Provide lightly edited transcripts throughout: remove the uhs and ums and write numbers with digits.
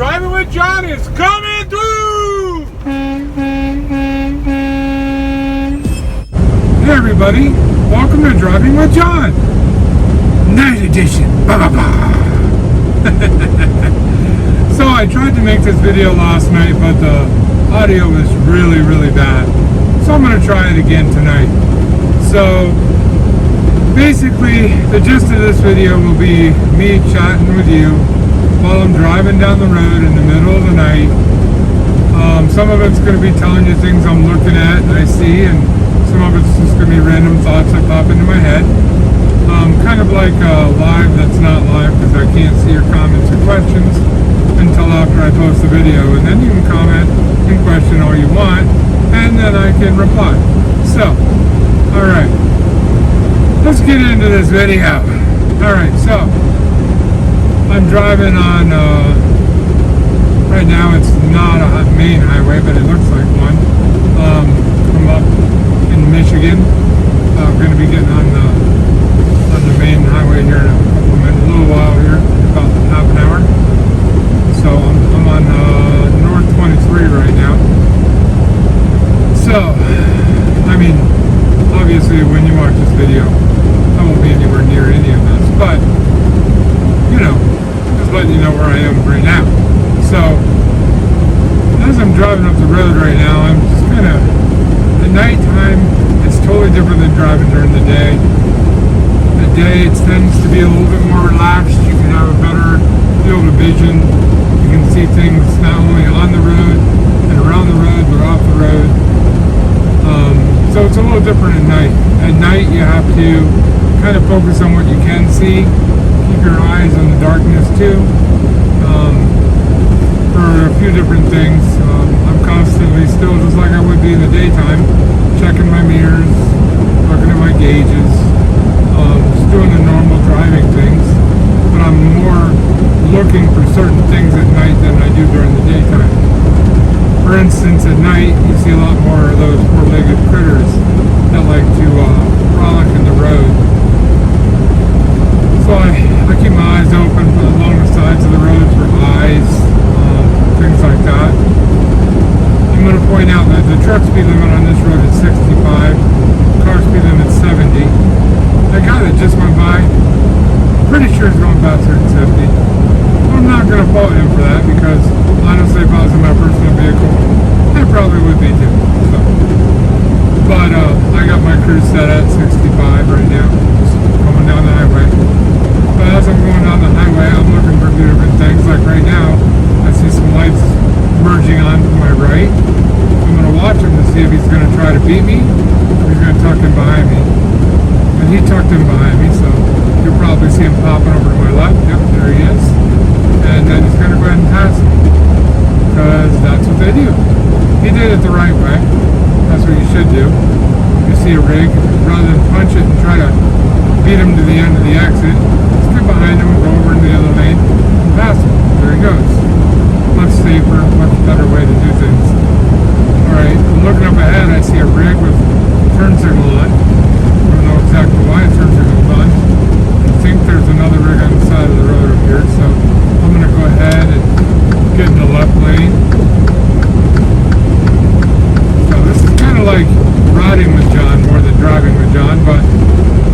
Driving with John is coming through! Hey everybody, welcome to Driving with John, Night Edition. So I tried to make this video last night, but the audio was really bad. So I'm going to try it again tonight. So basically, the gist of this video will be me chatting with you while I'm driving down the road in the middle of the night. Some of it's going to be telling you things I'm looking at and I see, and some of it's just going to be random thoughts that pop into my head. Kind of like live that's not live, because I can't see your comments or questions until after I post the video, and then you can comment and question all you want, and then I can reply. So, alright, let's get into this video. Alright, so I'm driving on, right now it's not a main highway, but it looks like one. I'm up in Michigan. I'm going to be getting on the main highway here in a couple of minutes, a little while here, about half an hour. So I'm on North 23 right now. So, I mean, obviously when you watch this video, I won't be anywhere near any of this, but, you know, just letting you know where I am right now. So, as I'm driving up the road right now, I'm just kind of, at nighttime, it's totally different than driving during the day. At day, it tends to be a little bit more relaxed. You can have a better field of vision. You can see things not only on the road and around the road, but off the road. So it's a little different at night. At night, you have to kind of focus on what you can see. Keep your eyes on the darkness too. For a few different things. I'm constantly still, just like I would be in the daytime, checking my mirrors, looking at my gauges, just doing the normal driving things. But I'm more looking for certain things at night than I do during the daytime. For instance, at night, you see a lot more of those four-legged critters that like to frolic in the road. So I keep my eyes open for along the sides of the road for eyes, things like that. I'm going to point out that the truck speed limit on this road is 65, car speed limit is 70. That guy that just went by, pretty sure he's going faster than 50. I'm not going to fault him for that, because honestly, if I was in my personal vehicle, I probably would be too. So. But I got my cruise set at 65 right now, just going down the highway. But as I'm going down the highway, I'm looking for a few different things. Like right now, I see some lights merging on to my right. I'm going to watch him to see if he's going to try to beat me, or he's going to tuck in behind me. And he tucked in behind me, so you'll probably see him popping over to my left. Yep, there he is. And then he's going to go ahead and pass me, because that's what they do. He did it the right way. That's what you should do. You see a rig, rather than punch it and try to beat him to the end of the exit, skip behind him, go over in the other lane, and pass him. There he goes. Much safer, much better way to do things. Alright, I'm looking up ahead, I see a rig with turn signal on. I don't know exactly why turn signal's on. I think there's another rig on the side of the road up here, so I'm going to go ahead and get in the left lane. So this is kind of like riding with John more than driving with John, but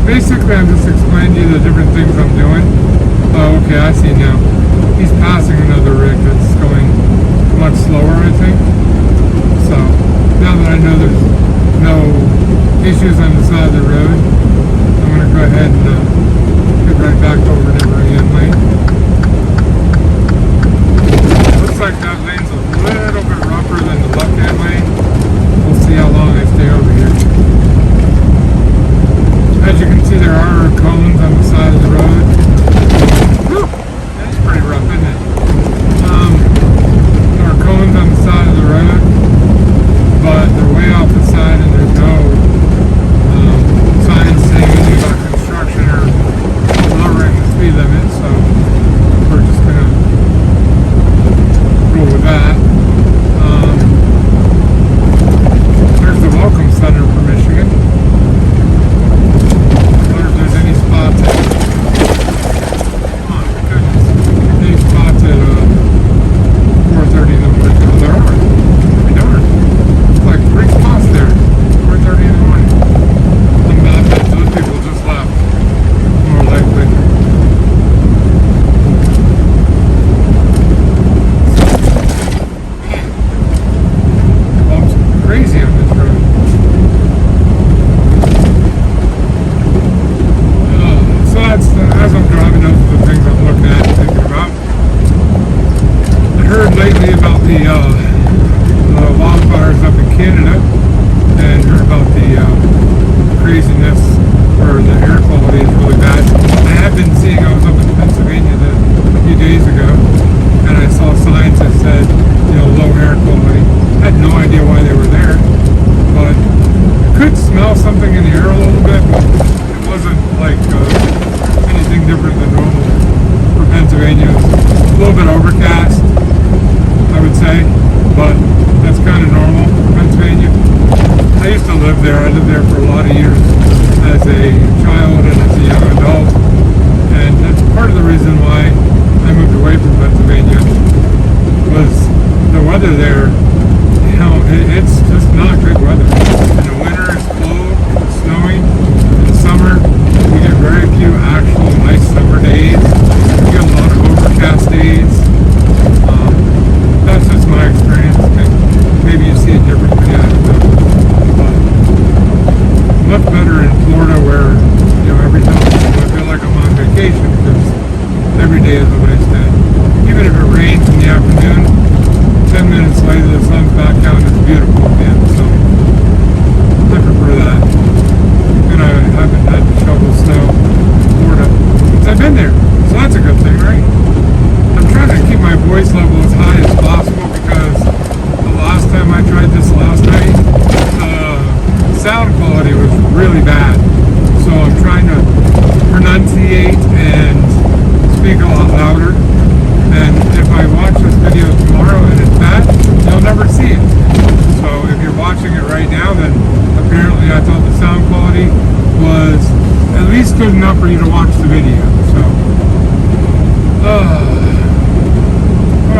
basically I'm just explaining to you the different things I'm doing. Oh, okay, I see now. He's passing another rig that's going much slower, I think. So now that I know there's no issues on the side of the road, I'm going to go ahead and get right back over to the right-hand lane. Looks like that lane's a little bit rougher than the left-hand lane. We'll see how long I stay over here. As you can see, there are cones on the side of the road. Whew, that's pretty rough, isn't it? There are cones on the side of the road, but they're way off the side, and there's no signs saying anything about construction or lowering the speed limit. So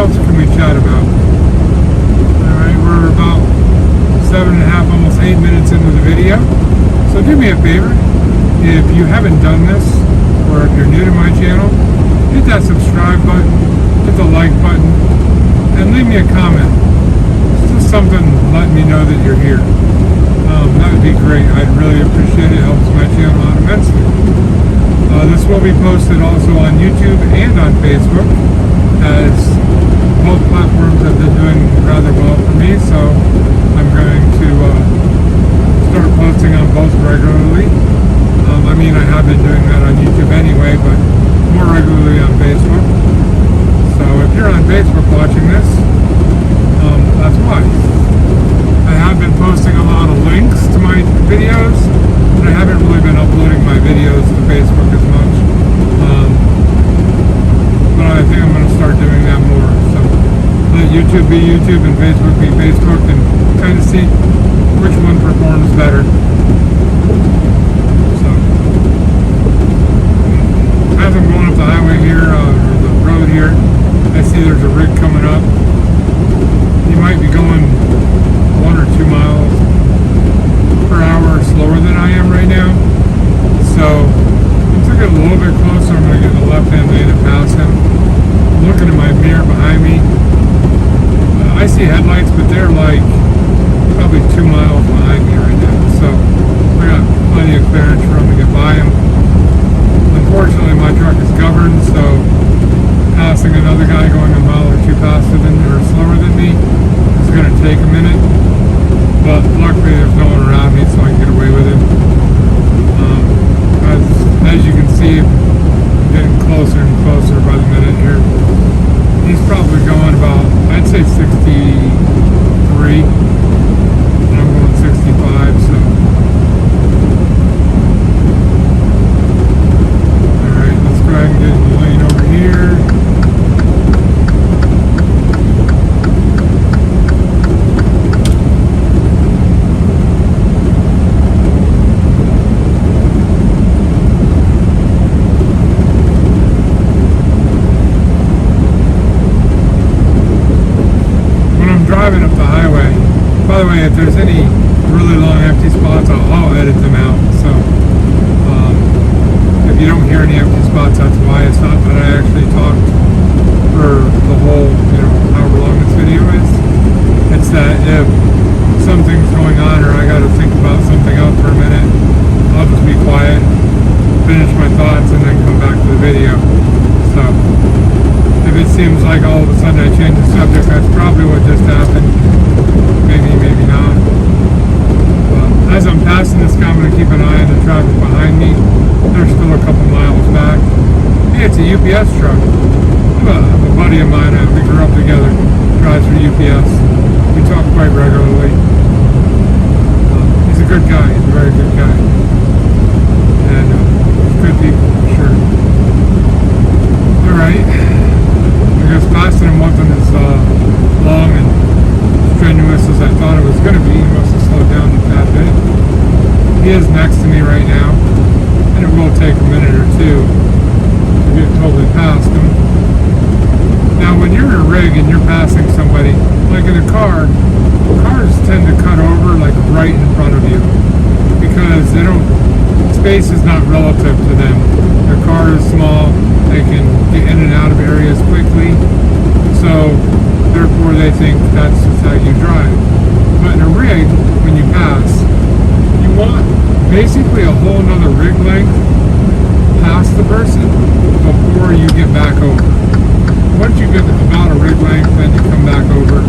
else can we chat about? Alright, we're about 7.5, almost 8 minutes into the video. So do me a favor, if you haven't done this, or if you're new to my channel, hit that subscribe button, hit the like button, and leave me a comment. It's just something letting me know that you're here. That would be great. I'd really appreciate it. It helps my channel out immensely. This will be posted also on YouTube and on Facebook, as both platforms have been doing rather well for me, so I'm going to start posting on both regularly. I have been doing that on YouTube anyway, but more regularly on Facebook. So if you're on Facebook watching this, that's why. I have been posting a lot of links to my videos, but I haven't really been uploading my videos to Facebook as much. But I think I'm going to start doing that more. So let YouTube be YouTube and Facebook be Facebook, and kind of see which one performs better. So as I'm going up the highway here, or the road here, I see there's a rig coming up. He might be going 1 or 2 miles per hour slower than I am right now. So once I get a little bit closer, I'm going to get in the left-hand lane and pass him. I'm looking at my mirror behind me. I see headlights, but they're like probably 2 miles behind me right now. So I got plenty of clearance for him to get by him. Unfortunately, my truck is governed, so passing another guy going a mile or two faster than or slower than me is going to take a minute. But luckily, there's no one around me, so I can get away with it. As you can see, I'm getting closer and closer by the minute here. He's probably going about, I'd say 63, and I'm going 65, so. Alright, let's go ahead and get in the lane over here. Driving up the highway. By the way, if there's any really long empty spots, I'll edit them out. So if you don't hear any empty spots, that's why. It's not that I actually talked for the whole, however long this video is. It's that if something's going on or I got to think about something else for a minute, I'll just be quiet, finish my thoughts, and then come back to the video. So if it seems like all of a sudden I change the subject, that's probably what just happened. Maybe, maybe not. But as I'm passing this guy, I'm going to keep an eye on the traffic behind me. They're still a couple miles back. Hey, it's a UPS truck. I have a buddy of mine, we grew up together, drives for UPS. We talk quite regularly. He's a good guy. He's a very good guy. And good people, for sure. Alright. I guess passing him wasn't as long and strenuous as I thought it was going to be. He must have slowed down a tad bit. He is next to me right now, and it will take a minute or two to get totally past him. Now, when you're in a rig and you're passing somebody, like in a car, cars tend to cut over like right in front of you because space is not relative to them. Their car is small. They can get in and out of areas quickly, so therefore they think that's just how you drive. But in a rig, when you pass, you want basically a whole nother rig length past the person before you get back over. Once you get about a rig length, then you come back over.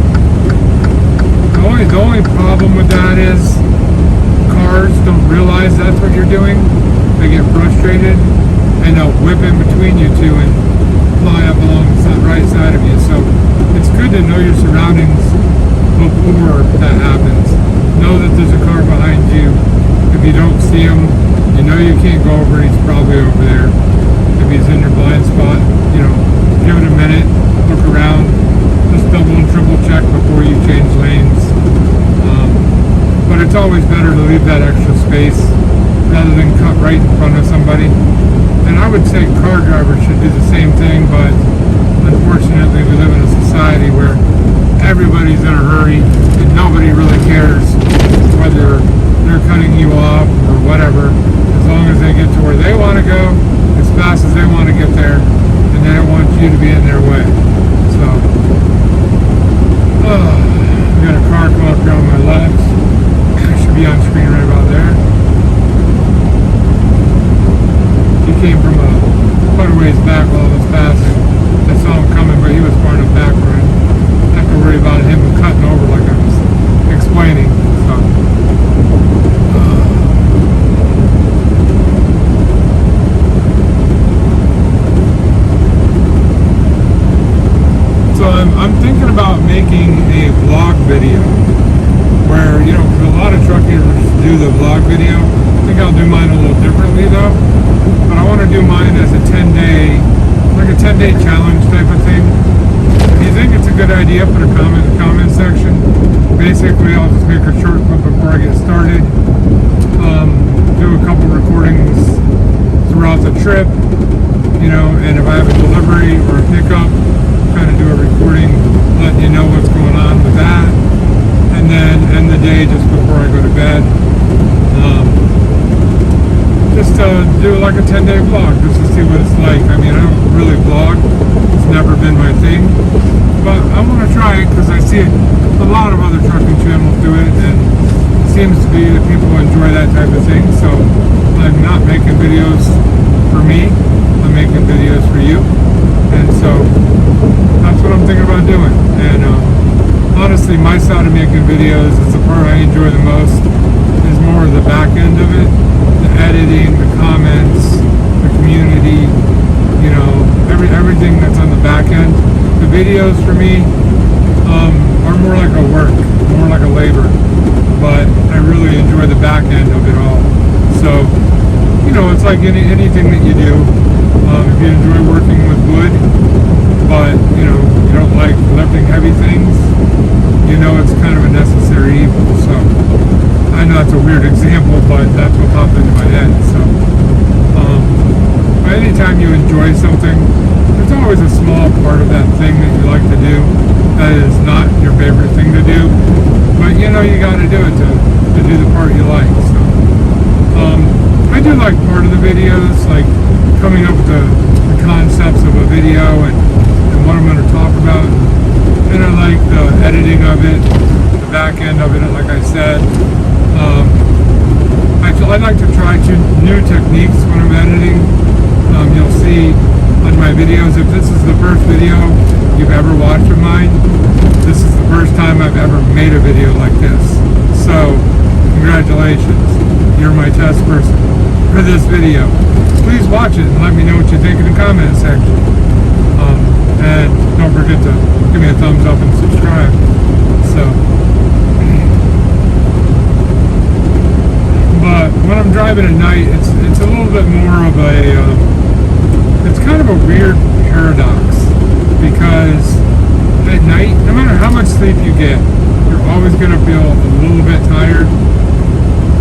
The only problem with that is cars don't realize that's what you're doing. They get frustrated and they'll whip in between you two and fly up along the right side of you. So it's good to know your surroundings before that happens. Know that there's a car behind you. If you don't see him, you know you can't go over, he's probably over there. If he's in your blind spot, give it a minute, look around, just double and triple check before you change lanes. But it's always better to leave that extra space rather than cut right in front of somebody. And I would say car drivers should do the same thing, but unfortunately we live in a society everybody's in a hurry and nobody really cares whether they're cutting you off or whatever, as long as they get to where they want to go as fast as they want to get there, and they don't want you to be in their way. So I got a car come up here on my left. It should be on screen right about there. He came from quite a ways back while I was passing. I saw him coming, but he was far enough back where I didn't have to worry about him cutting over like I was explaining. So I'm thinking about making a vlog video where, you know, a lot of truckers do the vlog video. I think I'll do mine a little differently though. But I want to do mine as a 10-day, like a 10-day challenge type of thing. If you think it's a good idea, put a comment in the comment section. Basically, I'll just make a short clip before I get started. Do a couple recordings throughout the trip, you know, and if I have a delivery or a pickup, kind of do a recording letting you know what's going on with that, and then end the day just before I go to bed. Just do like a 10-day vlog just to see what it's like. I mean, I don't really vlog, it's never been my thing, but I want to try it because I see a lot of other trucking channels do it, and it seems to be that people enjoy that type of thing. So I'm not making videos for me, I'm making videos for you, and so that's what I'm thinking about doing. And honestly, my side of making videos is the part I enjoy the most, is more of the back end of it, the editing, the comments, the community, you know, everything that's on the back end. The videos for me are more like a work, more like a labor, but I really enjoy the back end of it all. So, you know, it's like anything that you do. If you enjoy working with wood, but, you know, you don't like lifting heavy things, you know, it's kind of a necessary evil. So I know that's a weird example, but that's what popped into my head. So but anytime you enjoy something, there's always a small part of that thing that you like to do that is not your favorite thing to do, but you know you got to do it to do the part you like. So I do like part of the videos, like coming up with the concepts of a video and what I'm going to talk about, and I like the editing of it, the back end of it, like I said. I like to try new techniques when I'm editing. You'll see on my videos, if this is the first video you've ever watched of mine, this is the first time I've ever made a video like this. So, congratulations, you're my test person for this video. Please watch it and let me know what you think in the comment section. And don't forget to give me a thumbs up and subscribe. So, but when I'm driving at night, it's a little bit more of a it's kind of a weird paradox, because at night, no matter how much sleep you get, you're always going to feel a little bit tired.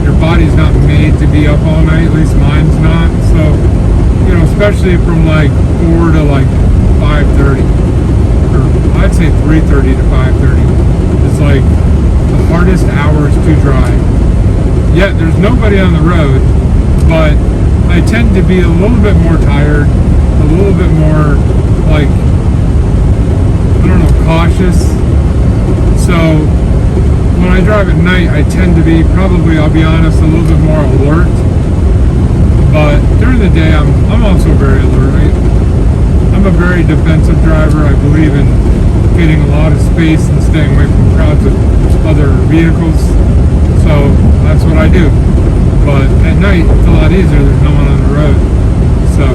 Your body's not made to be up all night, at least mine's not. So, you know, especially from like 4 to like 5:30, or I'd say 3:30 to 5:30, it's like the hardest hours to drive. Yet there's nobody on the road, but I tend to be a little bit more tired, a little bit more, like, I don't know, cautious. So when I drive at night, I tend to be, probably, I'll be honest, a little bit more alert. But during the day, I'm also very alert. I'm a very defensive driver. I believe in getting a lot of space and staying away from crowds of other vehicles. So that's what I do. But at night, it's a lot easier. There's no one on the road. So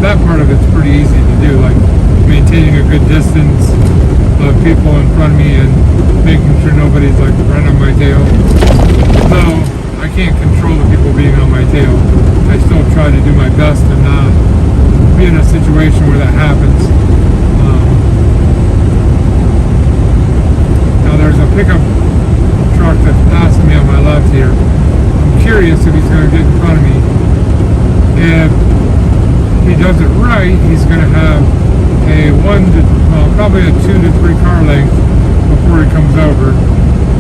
that part of it's pretty easy to do, like maintaining a good distance of people in front of me and making sure nobody's like right on my tail. Though I can't control the people being on my tail, I still try to do my best to not be in a situation where that happens. Now there's a pickup truck that's passing me on my left here. I'm curious if he's going to get in front of me. If he does it right, he's going to have a probably a 2 to 3 car length before before he comes over,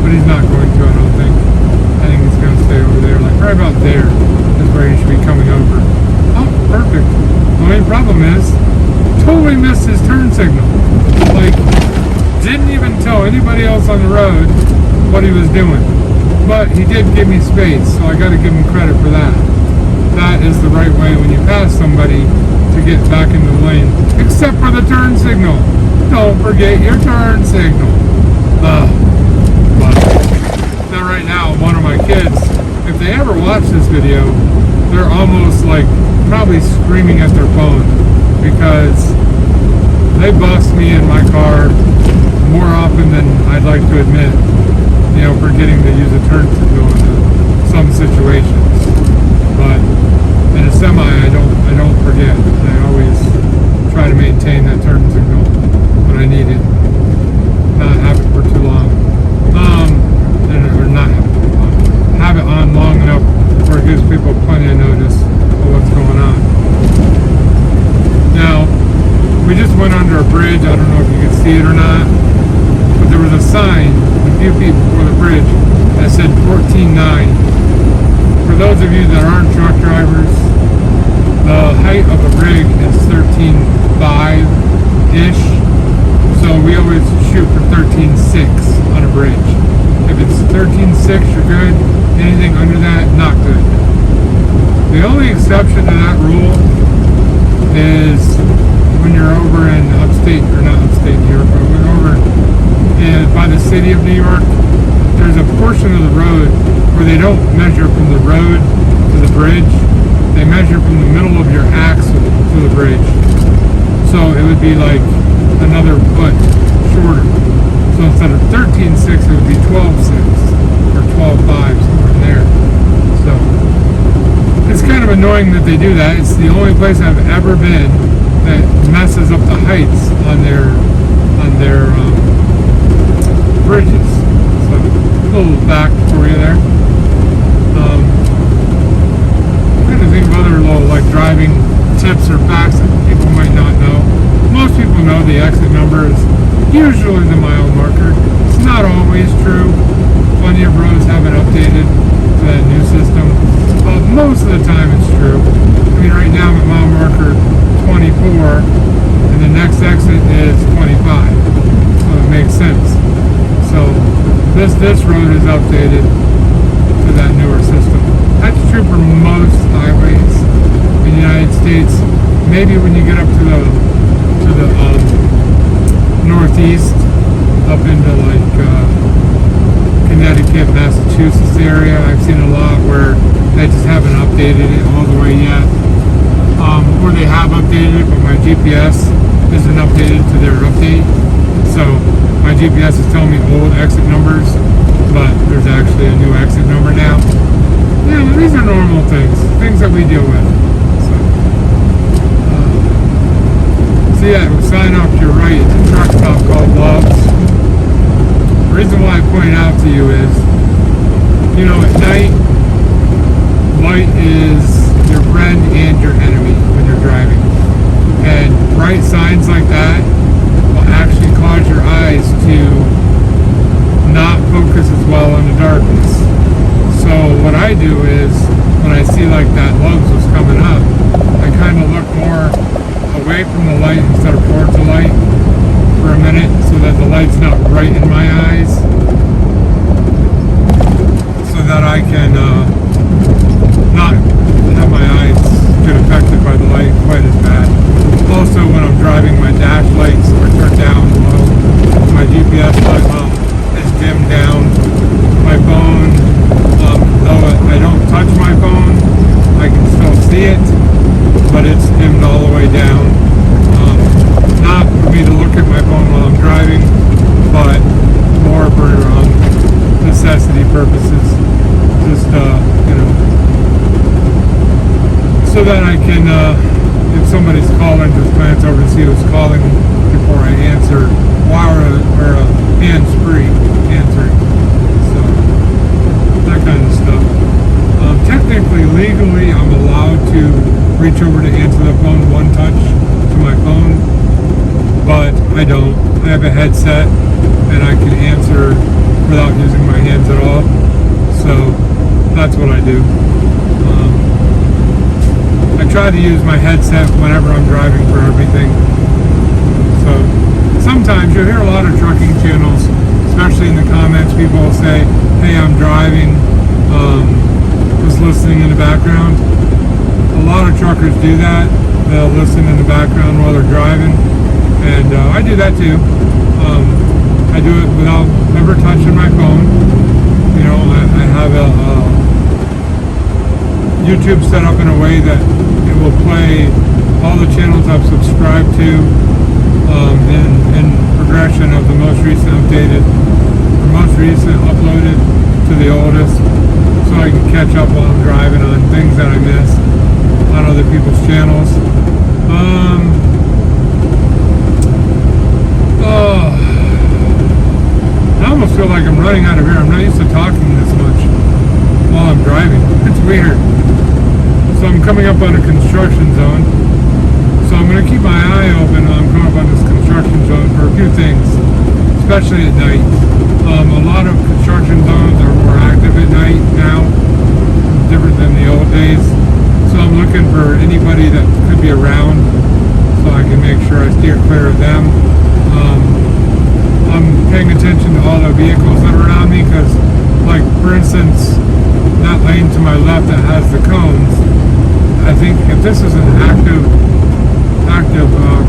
but he's not going to, I don't think. I think he's going to stay over there, like right about there is where he should be coming over. Oh, perfect. The only problem is, totally missed his turn signal. Like, didn't even tell anybody else on the road what he was doing. But he did give me space, so I got to give him credit for that. That is the right way when you pass somebody to get back into the lane, except for the turn signal. Don't forget your turn signal. But now right now, one of my kids, if they ever watch this video, they're almost like probably screaming at their phone because they bust me in my car more often than I'd like to admit, you know, forgetting to use a turn signal in some situations. But in a semi, I don't forget. I always try to maintain that turn signal when I need it. Not have it for too long. Or not have it too long. Have it on long enough where it gives people plenty of notice of what's going on. Now, we just went under a bridge. I don't know if you can see it or not, but there was a sign a few feet before the bridge that said 14.9. For those of you that aren't truck drivers, the height of a rig is 13.5-ish. So we always shoot for 13.6 on a bridge. If it's 13.6, you're good. Anything under that, not good. The only exception to that rule is when you're over in upstate, or not upstate New York, but we're over by the city of New York. There's a portion of the road where they don't measure from the road to the bridge. They measure from the middle of your axle to the bridge. So it would be like another foot shorter. So instead of 13.6, it would be 12.6 or 12.5, somewhere in there. So it's kind of annoying that they do that. It's the only place I've ever been that messes up the heights on their bridges. So a little back for you there. I'm trying to think of other little like driving tips or facts that people might not know. Most people know the exit number is usually the mile marker. It's not always true. Plenty of roads haven't updated to that new system, but most of the time it's true. I mean, right now I'm at mile marker 24, and the next exit is 25, so it makes sense. So this road is updated to that newer system. That's true for most highways in the United States. Maybe when you get up to the northeast, up into like Connecticut, Massachusetts area, I've seen a lot where they just haven't updated it all the way yet. Or they have updated it, but my GPS isn't updated to their update. So my GPS is telling me old exit numbers, but there's actually a new exit number now. Yeah, these are normal things that we deal with. So yeah, sign off to your right, it's a truck stop called Love's. The reason why I point it out to you is, you know, at night, light is your friend and your enemy when you're driving. And bright signs like that will actually cause your eyes to not focus as well in the darkness. So what I do is, when I see like that Love's was coming up, I kind of look more away from the light instead of towards the light for a minute so that the light's not right in my eyes, so that I can not have my eyes get affected by the light quite as bad. Also, when I'm driving, my dash lights are turned down low. My GPS light is dimmed down. My phone, though I don't touch my phone, I can still see it, but it's dimmed all the way down. Not for me to look at my phone while I'm driving, but more for necessity purposes. Just, you know, so that I can, if somebody's calling, just glance over to see who's calling before I answer, or hands-free answering. So, that kind of stuff. Technically, legally, I'm allowed to reach over to answer the phone one touch to my phone, but I don't. I have a headset and I can answer without using my hands at all. So that's what I do. I try to use my headset whenever I'm driving for everything. So sometimes you'll hear a lot of trucking channels, especially in the comments, people will say, hey, I'm driving, just listening in the background. A lot of truckers do that. They'll listen in the background while they're driving, and I do that too. I do it without ever touching my phone. You know, I have a YouTube set up in a way that it will play all the channels I've subscribed to in progression of the most recent updated, or most recent uploaded to the oldest, so I can catch up while I'm driving on things that I miss on other people's channels. I almost feel like I'm running out of air. I'm not used to talking this much while I'm driving. It's weird. So I'm coming up on a construction zone. So I'm going to keep my eye open while I'm coming up on this construction zone for a few things, especially at night. A lot of construction zones are more active at night now, different than the old days. So I'm looking for anybody that could be around so I can make sure I steer clear of them. I'm paying attention to all the vehicles that are around me because, like, for instance, that lane to my left that has the cones, I think if this is an active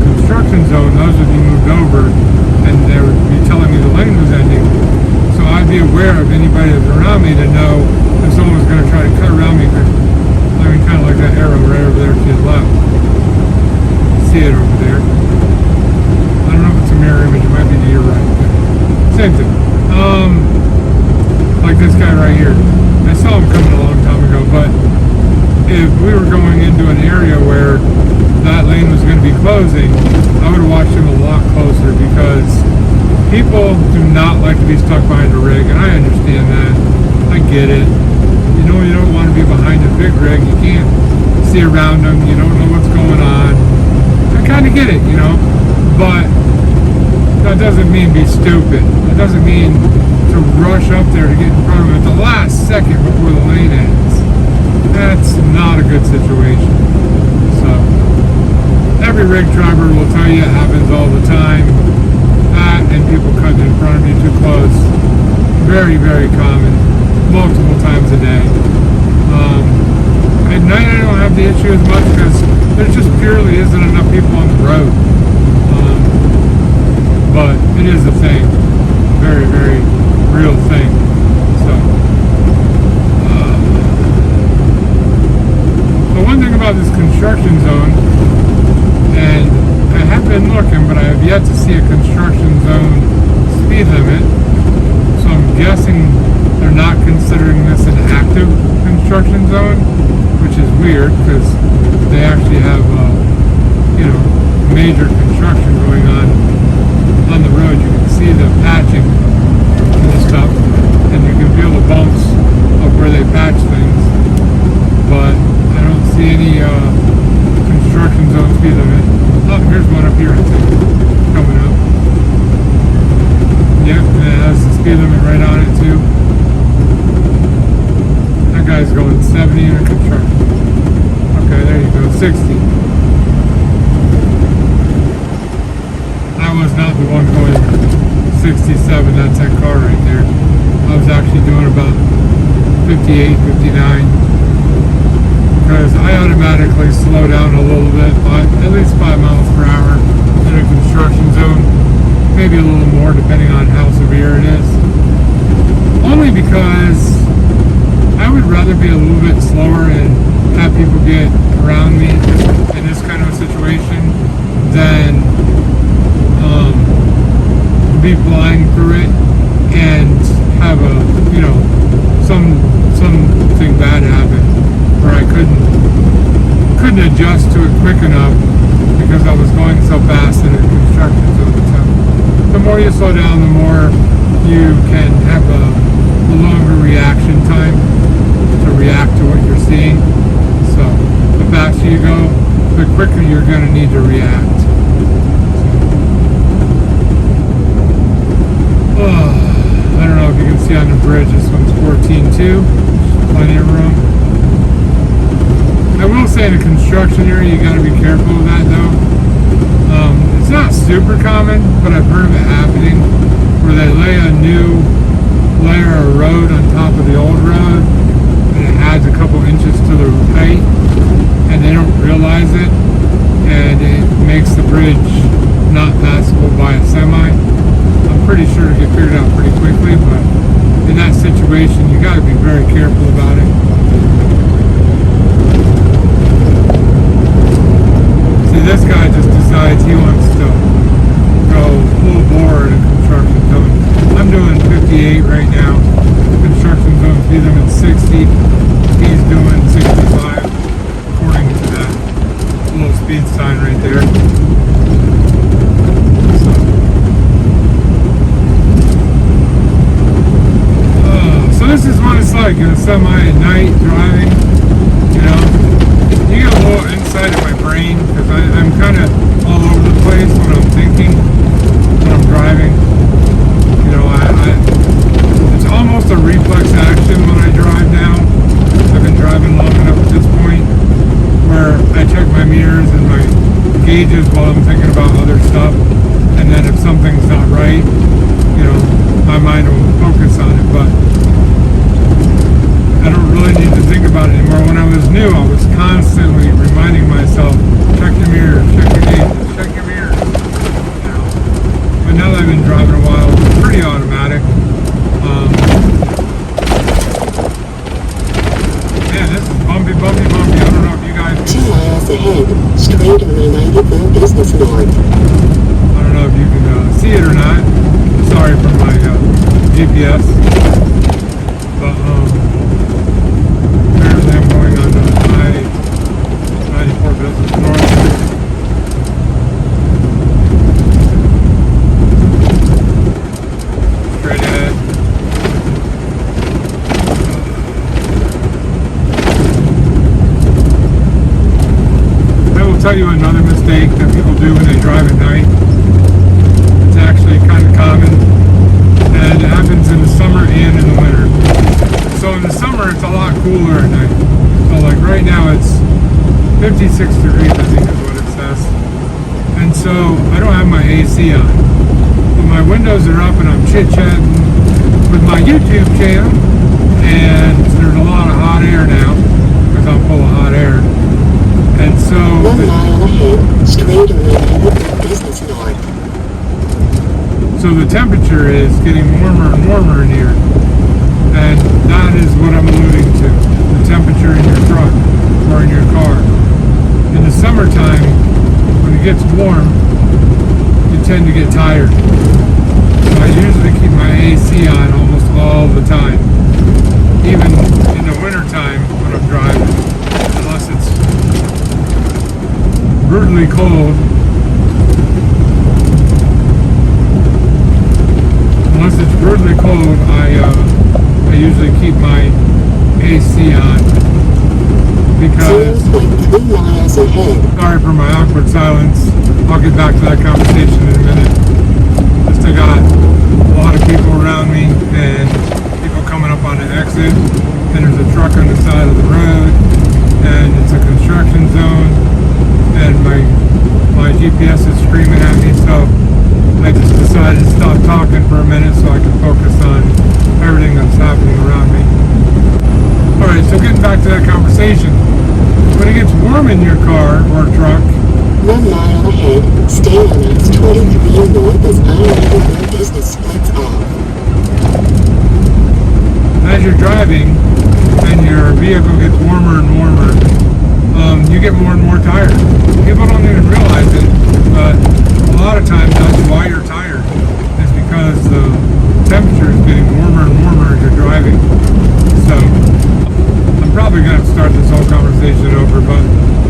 construction zone, those would be moved over and they would be telling me the lane was ending. So I'd be aware of anybody that's around me to know if someone was going to try to cut around me. I mean, kind of like that arrow right over there to the left. See it over there. I don't know if it's a mirror image, it might be to your right. Same thing. Like this guy right here. I saw him coming a long time ago, but if we were going into an area where that lane was going to be closing, I would have watched him a lot closer because people do not like to be stuck behind a rig, and I understand that. I get it. You know, you don't want to be behind a big rig. You can't see around them. You don't know what's going on. I kind of get it, you know, but that doesn't mean be stupid. It doesn't mean to rush up there to get in front of them at the last second before the lane ends. That's not a good situation. So, every rig driver will tell you it happens all the time. That and people cutting in front of you too close. Very, very common. Multiple times a day. At night I don't have the issue as much because there just purely isn't enough people on the road. But it is a thing. Very, very real thing. So, the one thing about this construction zone, and I have been looking, but I have yet to see a construction zone speed limit. So I'm guessing they're not considering this an active construction zone, which is weird because they actually have, major construction going on the road. You can see the patching and stuff, and you can feel the bumps of where they patch things. But I don't see any construction zone speed limit. Oh, here's one up here, I think, coming up. Yep, and it has the speed limit right on it too. That guy's going 70 in a construction. Okay, there you go, 60. I was not the one going 67, that's that car right there. I was actually doing about 58, 59. Because I automatically slow down a little bit, but at least 5 miles per hour in a construction zone. Maybe a little more depending on how severe it is. Only because I would rather be a little bit slower and have people get around me in this kind of a situation than be flying through it and have something bad happen where I couldn't adjust to it quick enough because I was going so fast in a construction zone. So the more you slow down, the more you can have a longer reaction time to react to what you're seeing. So the faster you go, the quicker you're going to need to react. see on the bridge, this one's 14.2. Plenty of room. I will say in the construction area, you got to be careful of that though. It's not super common, but I've heard of it happening where they lay a new layer of road on top of the old road and it adds a couple inches to the height and they don't realize it and it makes the bridge not passable by a semi. I'm pretty sure to get figured out pretty quickly, but in that situation you got to be very careful about it. See, this guy just decides he wants to go full bore in a construction zone. I'm doing 58 right now. Construction zone feed them at 60. He's doing 65 according to that little speed sign right there. So this is what it's like in a semi at night driving. You know, you get a little insight of my brain because I'm kind of all over the place when I'm thinking, when I'm driving. You know, it's almost a reflex action when I drive now. I've been driving long enough at this point where I check my mirrors and my gauges while I'm thinking about other stuff. And then if something's not right, you know, my mind will focus on it. But I don't really need to think about it anymore. When I was new, I was constantly reminding myself, check your mirrors, check your gauges, check your mirrors. You know? But now that I've been driving a while, it's pretty automatic. Man, this is bumpy. I don't know if you guys... 2 miles ahead, straight on I-94 Business North. I don't know if you can see it or not. Sorry for my GPS. But, apparently I'm going on I-94 Business North. Straight ahead. I will tell you another mistake that people do when they drive at night. It's actually kind of common, and it happens in the summer and in the winter. So in the summer, it's a lot cooler at night. So like right now, it's 56 degrees, I think is what it says. And so I don't have my AC on. But my windows are up and I'm chit-chatting with my YouTube channel. And there's a lot of hot air now, because I'm full of hot air. And so... 1 mile ahead, straight on I-94 Business North. So the temperature is getting warmer and warmer in here. And that is what I'm alluding to, the temperature in your truck or in your car. In the summertime, when it gets warm, you tend to get tired. So I usually keep my AC on almost all the time. Even in the wintertime when I'm driving, unless it's brutally cold. Unless it's brutally cold, I usually keep my AC on because... 0.3 miles ahead. Sorry for my awkward silence. I'll get back to that conversation in a minute. Just I got a lot of people around me and people coming up on the exit, and there's a truck on the side of the road, and it's a construction zone, and my GPS is screaming at me, so I just decided to stop talking for a minute so I can focus on everything that's happening around me. Alright, so getting back to that conversation. When it gets warm in your car or truck... 1 mile ahead, stay on S23 north as I-94 Business splits off. As you're driving and your vehicle gets warmer and warmer, you get more and more tired. People don't even realize it, but a lot of times that's why you're tired. It's because the temperature is getting warmer and warmer as you're driving. So I'm probably going to start this whole conversation over, but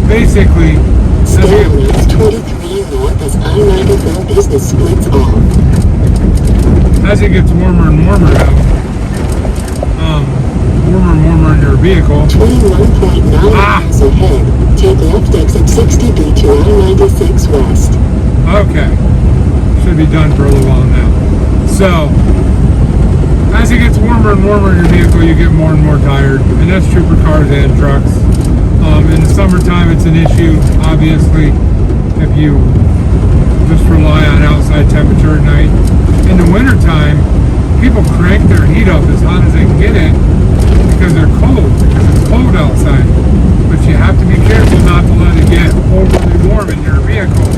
basically... Stay on S23 north as I-94 Business splits off. As it gets warmer and warmer now, warmer and warmer in your vehicle. 21.9 miles ahead. Take left exit 60B to I-96 west. Okay. Should be done for a little while now. So, as it gets warmer and warmer in your vehicle, you get more and more tired, and that's true for cars and trucks. In the summertime, it's an issue, obviously, if you just rely on outside temperature at night. In the wintertime, people crank their heat up as hot as they can get it because they're cold, because it's cold outside. But you have to be careful not to let it get overly warm in your vehicle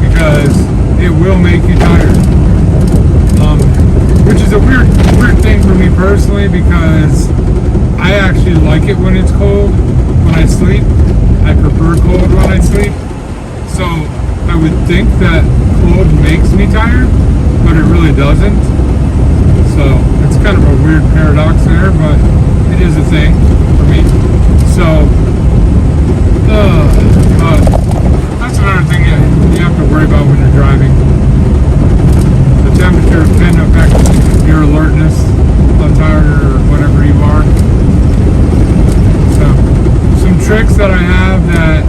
because it will make you tired. Which is a weird thing for me personally because I actually like it when it's cold when I sleep. I prefer cold when I sleep. So I would think that cold makes me tired, but it really doesn't. So it's kind of a weird paradox there, but it is a thing for me. So that's another thing you have to worry about when you're driving. The temperature can affect your alertness, how tired or whatever you are. So some tricks that I have that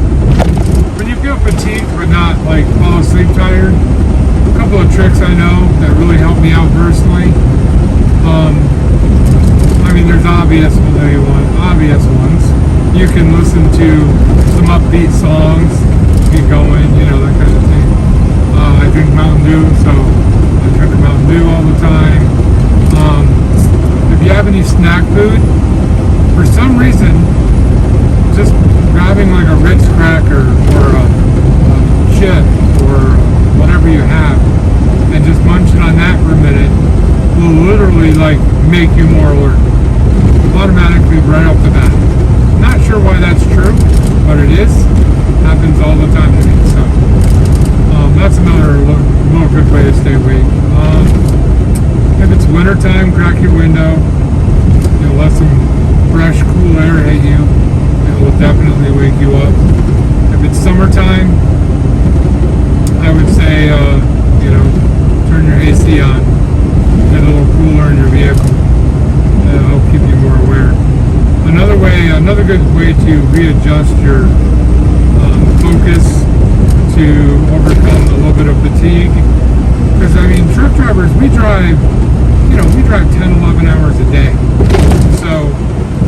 when you feel fatigued but not like fall asleep tired, a couple of tricks I know that really help me out personally. I mean, there's obvious ones. You can listen to some upbeat songs, get going, that kind of thing. I drink Mountain Dew, so I drink Mountain Dew all the time. If you have any snack food, for some reason, just grabbing like a Ritz cracker or a chip or whatever you have and just munching on that for a minute will literally like make you more alert automatically right off the bat. Not sure why that's true, but it is. Happens all the time to me. So that's another little good way to stay awake. If it's wintertime, crack your window. Let some fresh, cool air hit you. It will definitely wake you up. If it's summertime, I would say, turn your AC on. Get a little cooler in your vehicle. It'll help keep you more aware. Another good way to readjust your focus to overcome a little bit of fatigue. Because, truck drivers, we drive 10, 11 hours a day. So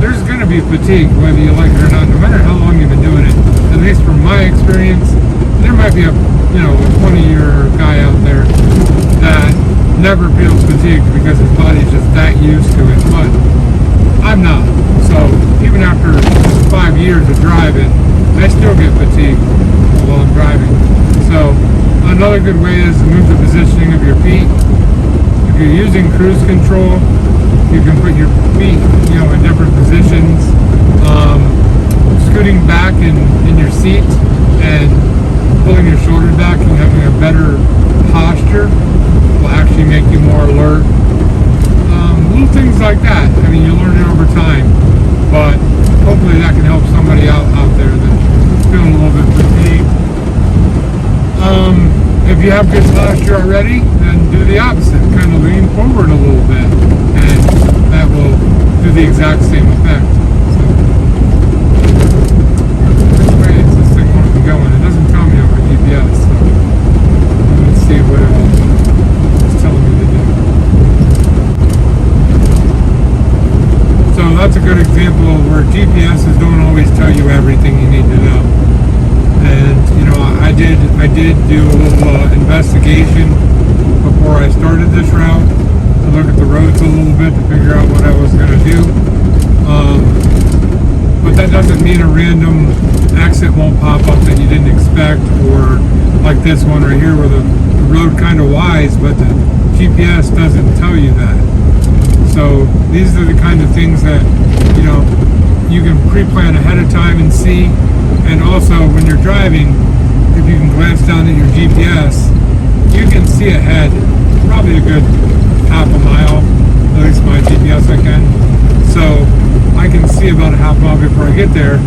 there's going to be fatigue, whether you like it or not, no matter how long you've been doing it. At least from my experience, there might be a 20-year guy out there that never feels fatigued because his body's just that used to it. But I'm not. So even after 5 years of driving, I still get fatigued while I'm driving. So another good way is to move the positioning of your feet. If you're using cruise control, you can put your feet, in different positions. Scooting back in your seat and pulling your shoulders back and having a better posture will actually make you more alert. Little things like that. You learn it over time, but hopefully that can help somebody out there that's feeling a little bit fatigued. If you have good posture already, then do the opposite. Kind of lean forward a little bit, and that will do the exact same effect. So, which way is this thing want to be going? It doesn't tell me on my GPS, so let's see what it's telling me to do. So that's a good example of where GPSs don't always tell you everything you need to know. And I did do a little investigation before I started this route to look at the roads a little bit to figure out what I was going to do. But that doesn't mean a random exit won't pop up that you didn't expect, or like this one right here where the road kind of wise, but the GPS doesn't tell you that. So these are the kind of things that you can pre-plan ahead of time and see. And also when you're driving, if you can glance down at your GPS, you can see ahead probably a good half a mile, at least my GPS I can. So I can see about a half mile before I get there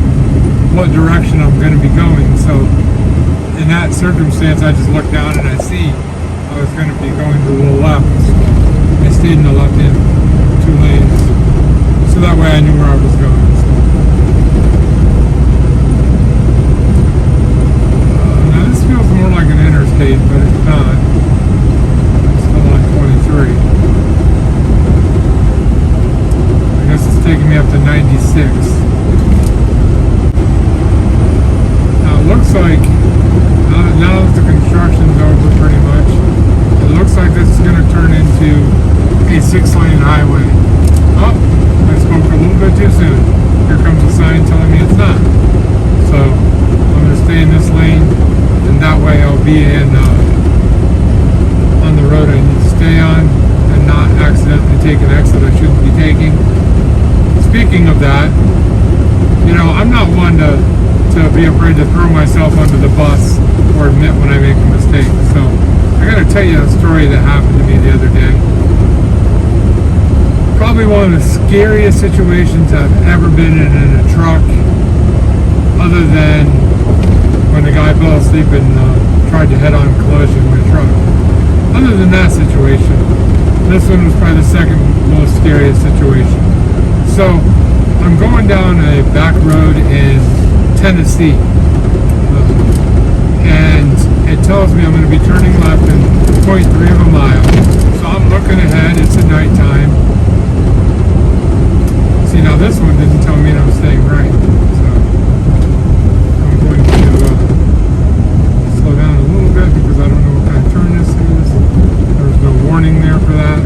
what direction I'm going to be going. So in that circumstance, I just look down and I see I was going to be going to the left. So I stayed in the left-hand 2 lanes. So that way I knew where I was going. So. Now this feels more like an interstate, but it's not. It's still on 23. 6-lane highway. Oh, I spoke a little bit too soon. Here comes a sign telling me it's not. So I'm going to stay in this lane, and that way I'll be on the road I need to stay on and not accidentally take an exit I shouldn't be taking. Speaking of that, I'm not one to be afraid to throw myself under the bus or admit when I make a mistake. So I got to tell you a story that happened to me the other day. Probably one of the scariest situations I've ever been in a truck, other than when the guy fell asleep and tried to head-on collision with a truck. Other than that situation, this one was probably the second most scariest situation. So I'm going down a back road in Tennessee, and it tells me I'm going to be turning left in 0.3 of a mile. So I'm looking ahead. It's at nighttime. See, now this one didn't tell me I'm staying right. So I'm going to slow down a little bit because I don't know what kind of turn this is. There's no warning there for that.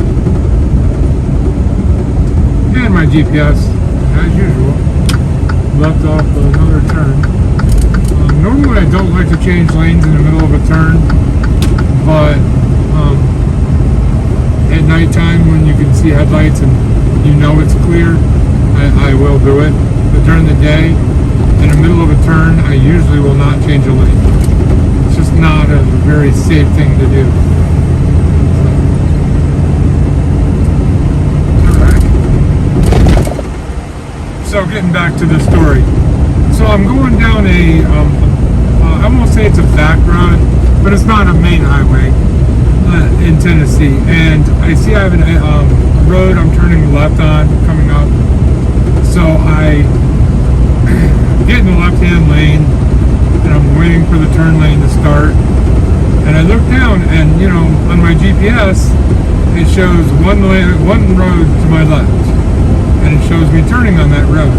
And my GPS, as usual, left off another turn. Normally I don't like to change lanes in the middle of a turn, but at nighttime when you can see headlights and you know it's clear, I will do it. But during the day, in the middle of a turn, I usually will not change a lane. It's just not a very safe thing to do. So getting back to the story. So I'm going down I won't say it's a back road, but it's not a main highway in Tennessee. And I see I have a road I'm turning left on coming up. So I get in the left-hand lane, and I'm waiting for the turn lane to start. And I look down, and on my GPS, it shows one road to my left. And it shows me turning on that road.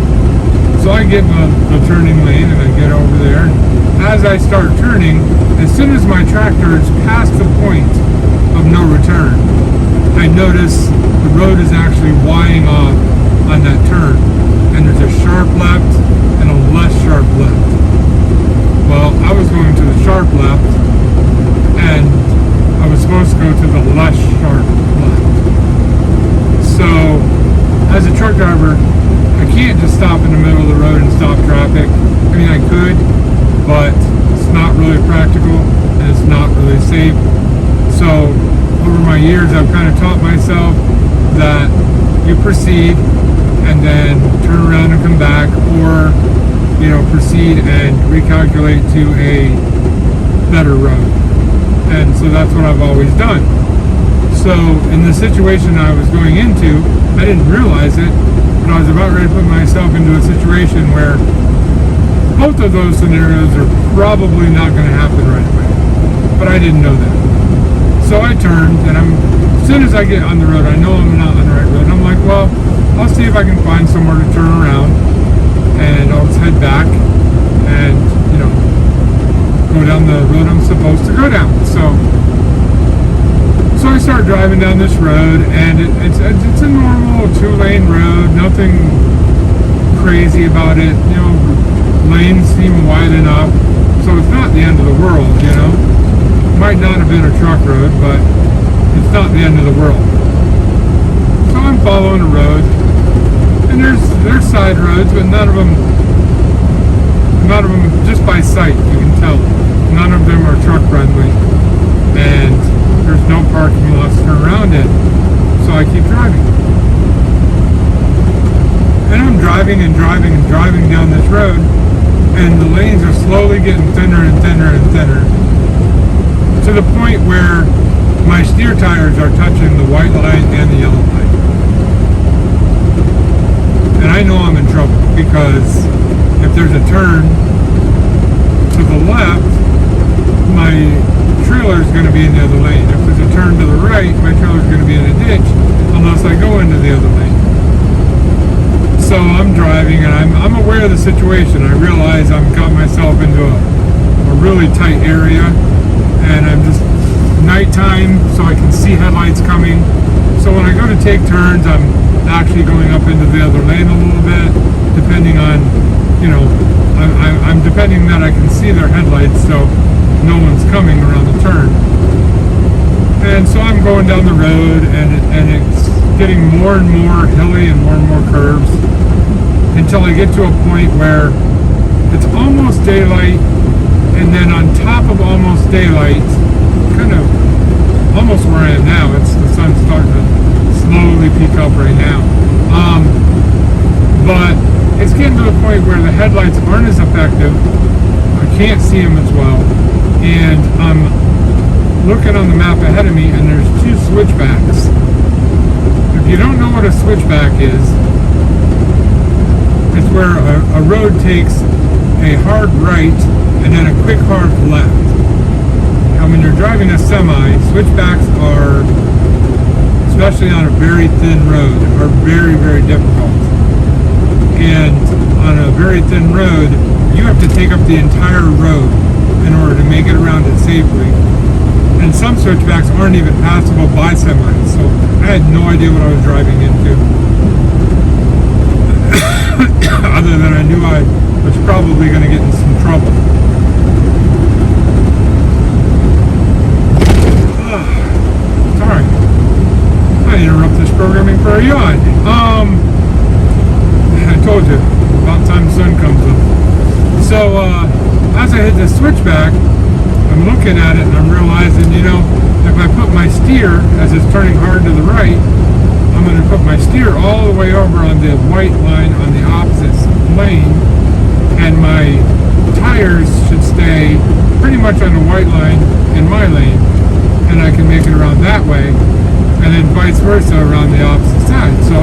So I get the turning lane and I get over there. And as I start turning, as soon as my tractor is past the point of no return, I notice the road is actually winding off on that turn. And there's a sharp left and a less sharp left. Well, I was going to the sharp left, and I was supposed to go to the less sharp left. So as a truck driver, I can't just stop in the middle of the road and stop traffic. I mean, I could, but it's not really practical and it's not really safe. So over my years, I've kind of taught myself that you proceed and then turn around and come back, or proceed and recalculate to a better road. And so that's what I've always done. So in the situation I was going into, I didn't realize it, but I was about ready to put myself into a situation where both of those scenarios are probably not going to happen right away. But I didn't know that. So I turned, and as soon as I get on the road, I know I'm not on the right road. I'm like, well, I'll see if I can find somewhere to turn around, and I'll just head back and, go down the road I'm supposed to go down. So I start driving down this road, and it's a normal 2-lane road, nothing crazy about it. Lanes seem wide enough, so it's not the end of the world. Might not have been a truck road, but it's not the end of the world. So I'm following the road, and there's side roads, but none of them just by sight you can tell. None of them are truck friendly, and there's no parking lots to turn around in. So I keep driving. And I'm driving down this road, and the lanes are slowly getting thinner and thinner and thinner, to the point where my steer tires are touching the white light and the yellow light. And I know I'm in trouble, because if there's a turn to the left, my trailer is going to be in the other lane. If there's a turn to the right, my trailer is going to be in a ditch unless I go into the other lane. So I'm driving, and I'm aware of the situation. I realize I've got myself into a really tight area, and I'm just nighttime, so I can see headlights coming. So when I go to take turns, I'm actually going up into the other lane a little bit, depending on, you know, I'm depending that I can see their headlights, so no one's coming around the turn. And so I'm going down the road, and it's getting more and more hilly and more curves, until I get to a point where it's almost daylight, and then on top of almost daylight, kind of almost where I am now, the sun's starting to slowly peak up right now. But it's getting to the point where the headlights aren't as effective. I can't see them as well, and I'm looking on the map ahead of me, and there's two switchbacks. If you don't know what a switchback is, it's where a road takes a hard right and then a quick hard left. Now, when you're driving a semi, switchbacks are, especially on a very thin road, are very, very difficult. And on a very thin road, you have to take up the entire road in order to make it around it safely. And some switchbacks aren't even passable by semis, so I had no idea what I was driving into. Other than I knew I was probably going to get in some trouble. Sorry. I interrupt this programming for a yawn. I told you, about time the sun comes up. So, as I hit the switchback, I'm looking at it and I'm realizing, you know, if I put my steer, as it's turning hard to the right, I'm going to put my steer all the way over on the white line on the opposite lane, and my tires should stay pretty much on the white line in my lane, and I can make it around that way, and then vice versa around the opposite side. So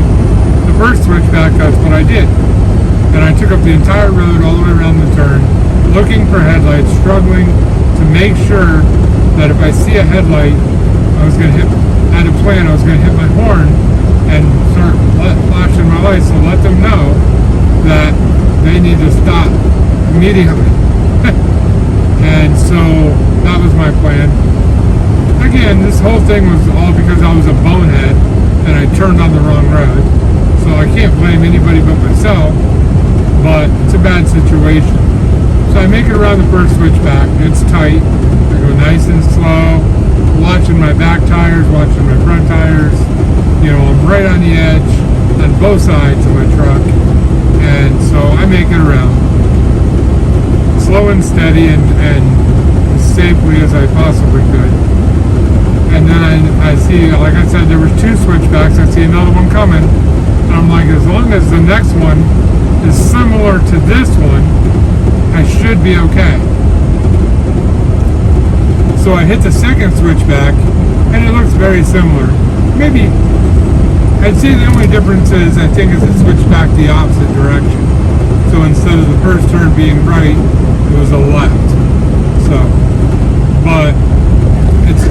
the first switchback, that's what I did. And I took up the entire road all the way around the turn, looking for headlights, struggling to make sure that if I see a headlight, I was going to hit, I had a plan, I was going to hit my horn and start flashing my lights to let them know that they need to stop immediately. And so that was my plan. Again, this whole thing was all because I was a bonehead and I turned on the wrong road. So I can't blame anybody but myself, but it's a bad situation. So I make it around the first switchback. It's tight. I go nice and slow, watching my back tires, watching my front tires. You know, I'm right on the edge on both sides of my truck. And so I make it around. Slow and steady and as safely as I possibly could. And then I see, like I said, there was two switchbacks. I see another one coming. And I'm like, as long as the next one is similar to this one, I should be okay. So I hit the second switchback, and it looks very similar. Maybe, I'd say the only difference is, I think, is it switched back the opposite direction. So instead of the first turn being right, it was a left. So, but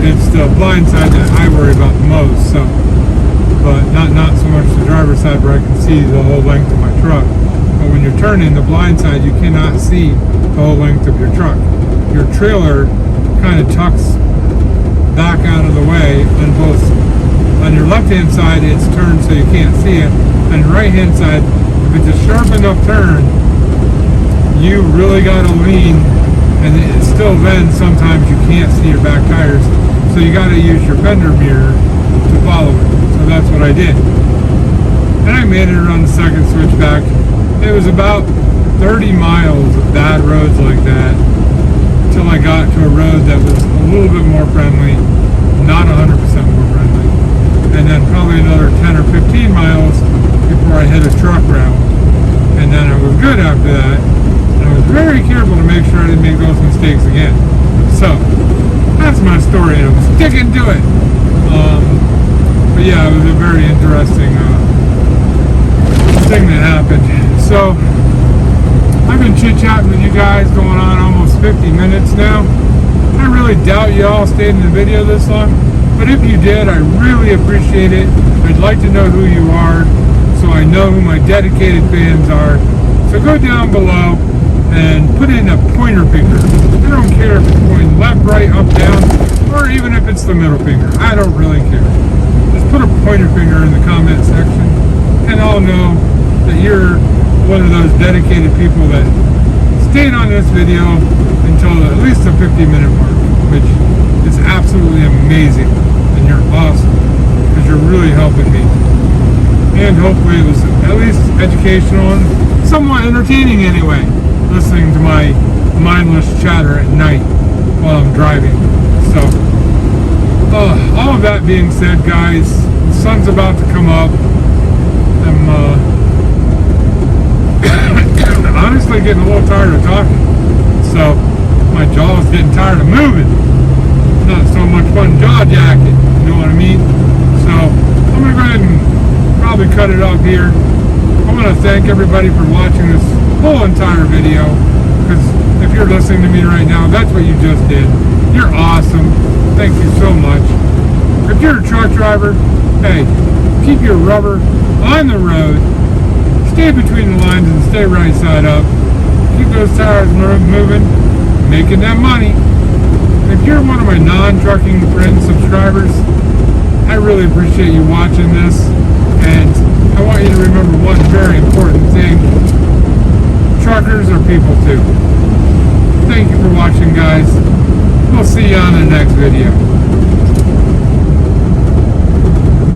it's the blind side that I worry about the most. So, but not so much the driver's side where I can see the whole length of my truck. But when you're turning the blind side, you cannot see the whole length of your truck. Your trailer kind of tucks back out of the way on both. On your left-hand side, it's turned so you can't see it. On your right-hand side, if it's a sharp enough turn, you really got to lean, and it's still then sometimes you can't see your back tires. So you got to use your fender mirror to follow it. So that's what I did. And I made it around the second switchback. It was about 30 miles of bad roads like that until I got to a road that was a little bit more friendly, not 100% more friendly. And then probably another 10 or 15 miles before I hit a truck route. And then I was good after that. And I was very careful to make sure I didn't make those mistakes again. So, that's my story, and I'm sticking to it. But yeah, it was a very interesting thing that happened. So, I've been chit-chatting with you guys going on almost 50 minutes now. I really doubt you all stayed in the video this long, but if you did, I really appreciate it. I'd like to know who you are, so I know who my dedicated fans are. So go down below and put in a pointer finger. I don't care if it's pointing left, right, up, down, or even if it's the middle finger. I don't really care. Just put a pointer finger in the all know that you're one of those dedicated people that stayed on this video until at least the 50-minute mark, which is absolutely amazing, and you're awesome because you're really helping me. And hopefully it was at least educational and somewhat entertaining anyway, listening to my mindless chatter at night while I'm driving. So, all of that being said, guys, the sun's about to come up. I'm honestly getting a little tired of talking. So, my jaw's getting tired of moving. Not so much fun jaw jacking, you know what I mean? So, I'm going to go ahead and probably cut it off here. I want to thank everybody for watching this whole entire video, because if you're listening to me right now, that's what you just did. You're awesome. Thank you so much. If you're a truck driver, hey, keep your rubber on the road, stay between the lines and stay right side up. Keep those tires moving, making that money. If you're one of my non-trucking friends, subscribers, I really appreciate you watching this, and I want you to remember one very important thing. Truckers are people too. Thank you for watching, guys. We'll see you on the next video.